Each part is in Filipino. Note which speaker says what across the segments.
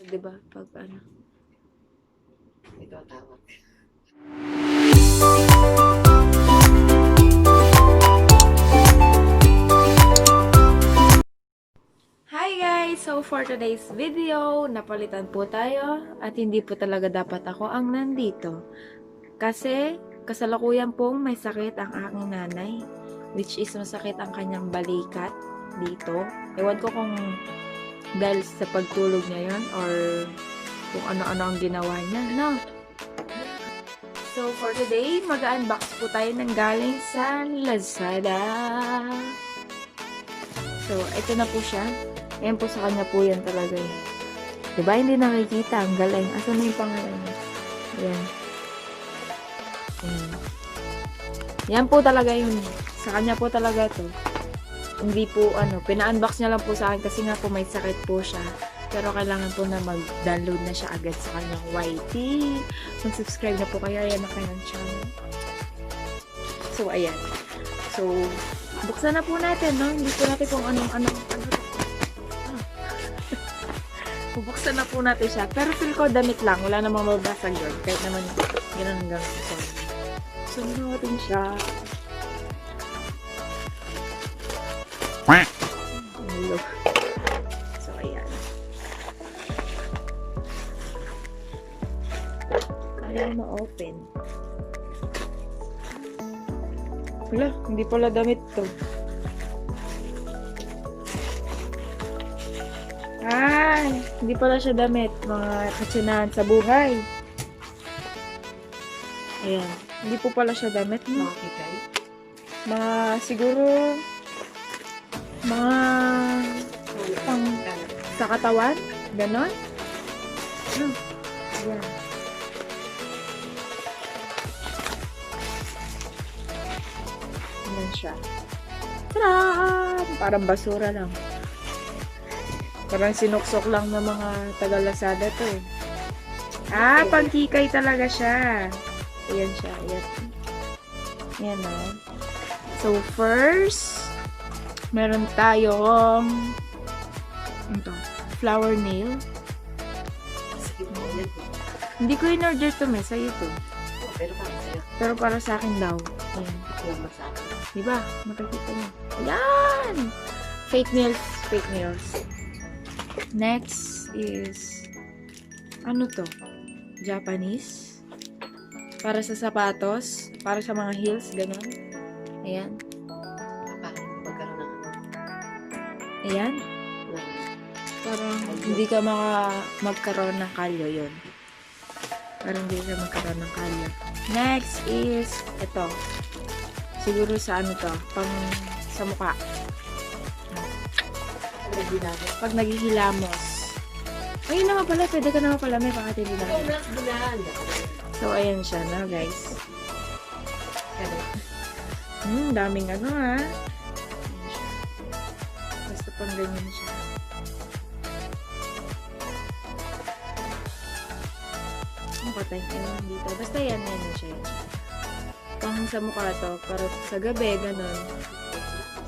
Speaker 1: Diba? Pag ano.
Speaker 2: Ito ang tawag.
Speaker 1: Hi guys! So for today's video, napalitan po tayo at hindi po talaga dapat ako ang nandito. Kasi kasalukuyan pong may sakit ang aking nanay, which is masakit ang kanyang balikat dito. Ewan ko kung dahil sa pagtulog niya yon or kung ano-ano ang ginawa niya, no? So for today, mag-unbox po tayo ng galing sa Lazada. So ito na po siya. Ayan po sa kanya po yan talaga eh. Diba? Hindi nakikita. Ang galing. Asan na yung pangalan niya? Ayan. Ayan. Yan po talaga yun. Sa kanya po talaga to. Hindi po pina-unbox niya lang po sa akin kasi nga po may sakit po siya. Pero kailangan po na mag-download na siya agad sa kanyang YT. Mag-subscribe na po kayo. Ayan na kanyang channel. So, ayan. So, buksan na po natin, no? Hindi po natin kung ano. Bubuksan na po natin siya. Pero feel ko damit lang. Wala namang mabasag yun. Kahit naman gano'n hanggang ito. So, natin siya. Hello. So, ayan. Ayaw ma-open. Wala, hindi pala damit to. Ay, hindi pala siya damit. Mga katsinahan sa buhay. Ayan. Hindi po pala siya damit, no?
Speaker 2: Makikay.
Speaker 1: Mga, siguro, mga pang sa katawan. Ganon. Ayan. Ayan siya. Tadaan! Parang basura lang. Parang sinuksok lang ng mga taga-Lazada to eh. Ah, pangkikay talaga siya. Ayan siya. Ayan. Ayan o. So, first, meron tayong flower nail.
Speaker 2: Sige mo yan.
Speaker 1: Hindi ko in-order to, may sa'yo to.
Speaker 2: Pero para sa'yo.
Speaker 1: Pero para sa akin daw. Ayan.
Speaker 2: Yung masama.
Speaker 1: Diba? Makikita niyo. Ayan! Fake nails. Fake nails. Next is, ano to? Japanese. Para sa sapatos. Para sa mga heels. Ganon. Ayan.
Speaker 2: Para magkaroon ng
Speaker 1: Ayan. Parang hindi ka magkaroon ng kalyo yun. Parang hindi ka magkaroon ng kalyo. Next is, ito. Siguro sa ano to? Pang sa mukha. Pag naghihilamos. Ayun naman pala, pwede ka naman pala may pangatin din naman. So, ayan siya na, guys. Daming ano, ha. Ayan siya. Basta pang ganyan siya. Ang patay ewan dito. Basta yan siya. Pang sa mukha to, para sa gabi, ganon.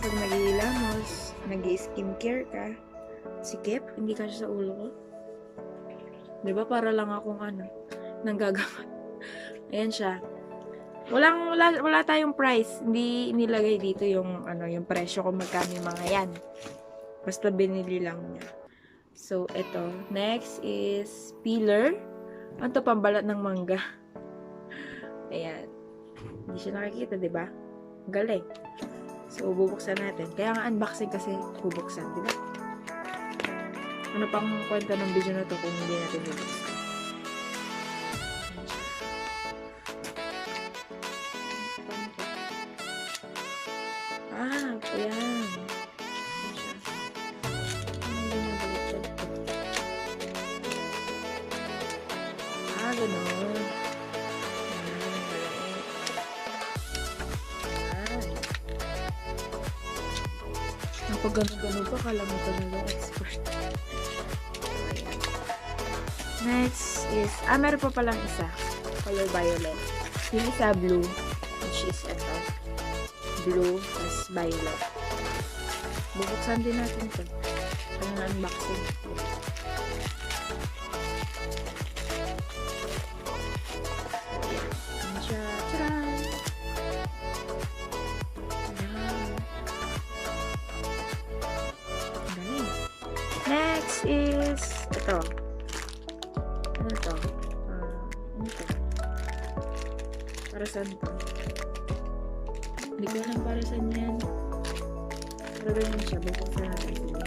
Speaker 1: Pag naghihilamos, nag-skincare ka, sikip, hindi ka siya sa ulo ko. Diba? Para lang akong nanggagamat. Ayan siya. Wala tayong price. Hindi inilagay dito yung yung presyo kung magkano yung mga yan. Basta binili lang niya. So, ito. Next is peeler. Ano to? Pambalat ng mangga. Ayan. Hindi siya nakikita, diba? Galing. So, bubuksan natin. Kaya nga unboxing kasi bubuksan, di ba? Ano pang kwenta ng video na to kung hindi natin bubuksan? Ah, ayan. Hindi na baliktad to. Ah, gano'n. Kapag gano'n pa, kala mo talaga expert. Ayan. Next is, meron pa palang isa. Color violet. Yung isa blue, which is ito. Blue, plus violet. Bubuksan din natin ito. Ang unboxing. Next is ito. Ano to? Ano to? Para saan to? Hindi ko alam para saan yan. Pero ganyan siya. Buksan natin sila.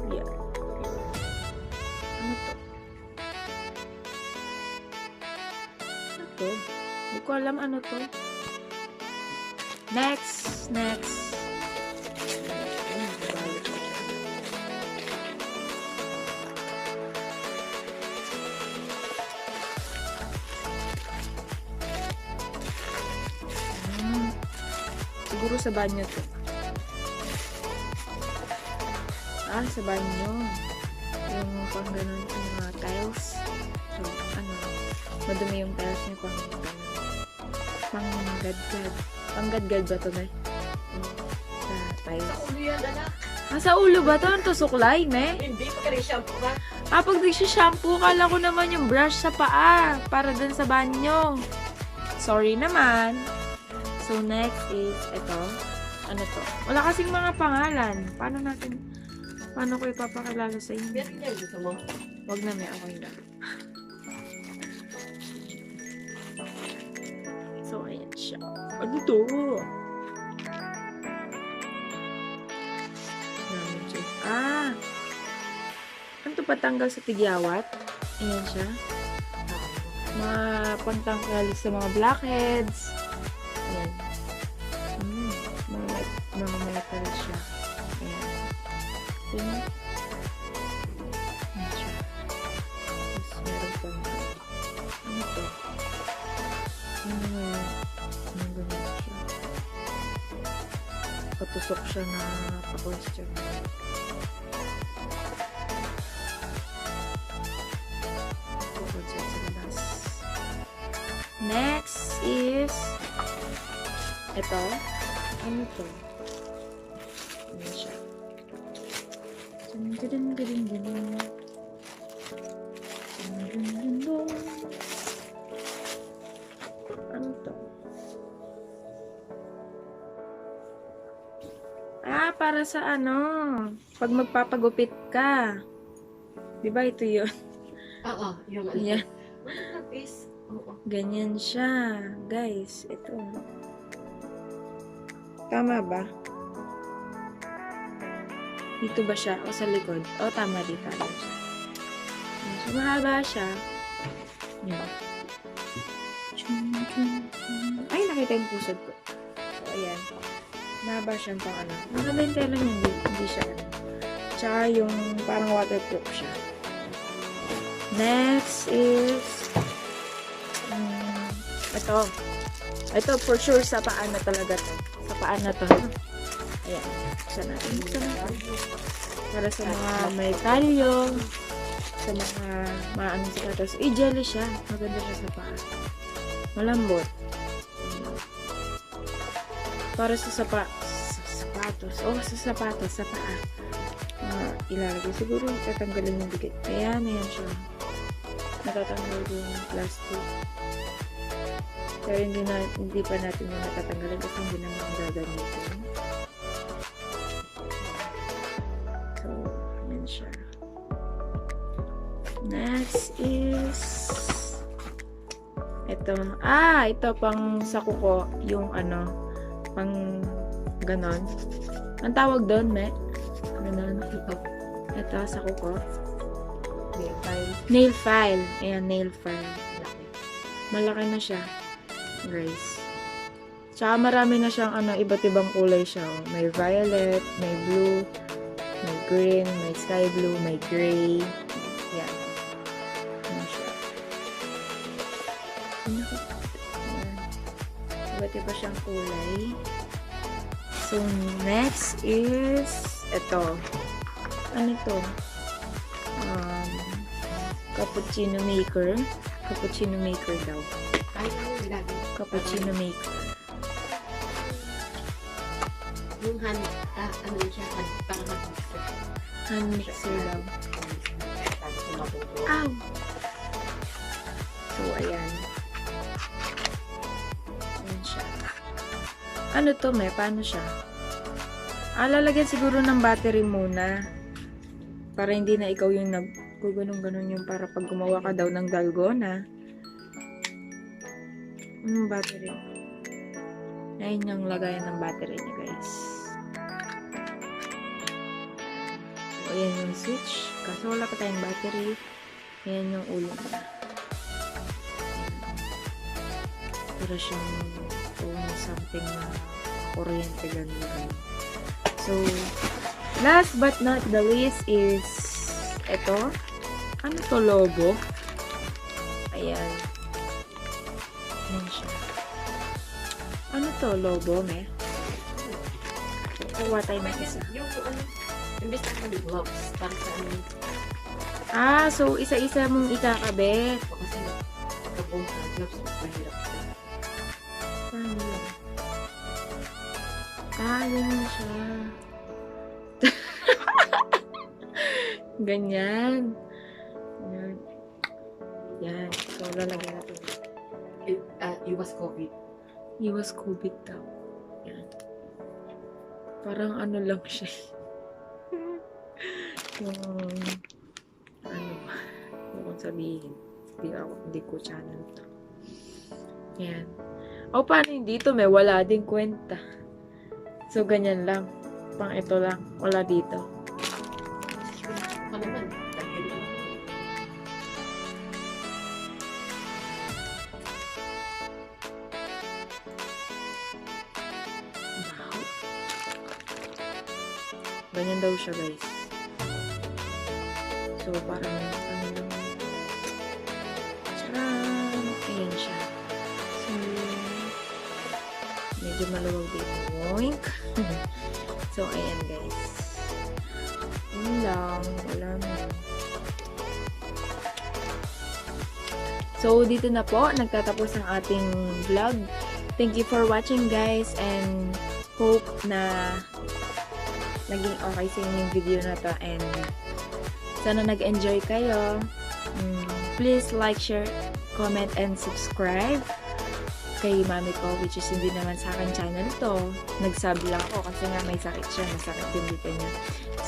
Speaker 1: Yeah. Ano to? Ano to? Hindi ko alam ano to. Next. Siguro sa banyo to. Sa banyo. Yung pang ganun, yung mga tiles. So, madumi yung tiles niya pang gadgad. Panggadgad ba ito, na? Sa tiles.
Speaker 2: Sa ulo yan, anak.
Speaker 1: Sa ulo ba ito? Ito suklay, me?
Speaker 2: Hindi pa ka rin shampoo ka.
Speaker 1: Pag shampoo, kala ko naman yung brush sa paa. Para dun sa banyo. Sorry naman. So, next is, ito. Ano to? Wala kasing mga pangalan. Paano ko ipapakilala sa inyo?
Speaker 2: Meron yan, gusto mo?
Speaker 1: Wag na, may okay na. So, ayan siya. Ano to? Ano to, patanggal sa tigyawat? Ayan siya. Mga pantanggal sa mga blackheads. Ayan. Mga metal siya. Ayan. Ayan. Ayan siya. Tapos meron pang ano to? Ano ganyan siya. Patusok siya na pa-question. Next is ito. Ano to? Ano siya? Ano to? Para sa pag magpapagupit ka. Diba ito yun?
Speaker 2: Oo, yung
Speaker 1: Yan.
Speaker 2: Oo.
Speaker 1: Ganyan siya. Guys, ito. Tama ba? Dito ba siya? O sa likod? O, tama dito. So, mahaba siya. Yan. Ay, nakita yung pusod ko. So, ayan. Mahaba siyang pang Maganda yung tela niya. Hindi siya. Tsaka yung parang waterproof siya. Next is ito. Ito for sure sa paa na talaga to. Sa paa na to. Ayan. Buksan natin. Para sa mga may talyo. Sa mga maano sa katas. Jelly siya. Maganda siya sa paa. Malambot. Para sa sapatos. Sa sapatos. Sa paa. Ilalagay. Siguro tatanggalin yung bigay. Ayan siya. Natatanggal yung plastic. Pero hindi pa natin yung natatanggalin kasi hindi naman ang gagamitin. So, yan siya. Next is ito. Ito pang sa kuko. Yung pang ganon. Ang tawag doon, me? Ganon. Ito sa kuko.
Speaker 2: Nail file.
Speaker 1: Nail file. Ayan, nail file. Malaki na siya. Guys. Tsaka marami na siyang iba't ibang kulay siya. May violet, may blue, may green, may sky blue, may gray. Yan. Ano siya. Yan. Iba't iba siyang kulay. So, next is ito. Ano to? Cappuccino maker. Cappuccino maker daw. Cappuccino maker.
Speaker 2: Yung hand mixer.
Speaker 1: Hand mixer daw. Ow! So, ayan. Ayan siya. Ano to, me? Paano siya? Lalagyan siguro ng battery muna. Para hindi na ikaw yung naggugunong-ganon yung para pag gumawa ka daw ng dalgona. Battery. Ayun yung lagayan ng battery niya, guys. So, ayan yung switch. Kaso wala pa tayong battery. Ayan yung ulo niya. Para siyang something na kuryente ganun. So, last but not the least is ito. Ano to, logo? Ayan. Ayan siya. Ano to, logo, me? Kuha tayo ng isa.
Speaker 2: Yung ano, imbes na kami gloves, para sa ano.
Speaker 1: So isa-isa mong ikakabit.
Speaker 2: Kasi pagkabuong sa gloves, mahirap siya.
Speaker 1: Paano yun? Ganyan siya. Ganyan. Yan. Yan. So, lalagyan natin.
Speaker 2: Iwas COVID.
Speaker 1: Iwas COVID daw. Yan. Parang ano lang siya. Yung, ano, kung sabihin. Hindi ko channel to. Yan. Paano yung dito? May wala din kwenta. So, ganyan lang. Pang ito lang. Wala dito.
Speaker 2: Ano naman? Lagyan mo.
Speaker 1: Wow. Ganyan daw siya, guys. So, parang ano lang. Charan! Ayan siya. So, medyo maluwag dito. Yoink! So, ayan, guys. Yun lang. Wala na. So, dito na po. Nagtatapos ang ating vlog. Thank you for watching, guys. And hope na naging okay sa inyo yung video na to. And sana nag-enjoy kayo. Please like, share, comment, and subscribe kay mami ko, which is hindi naman sa akin channel to. Nag-sub lang ako kasi nga may sakit siya. Masakit din dito niya.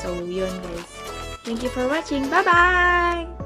Speaker 1: So, yun guys. Thank you for watching. Bye-bye!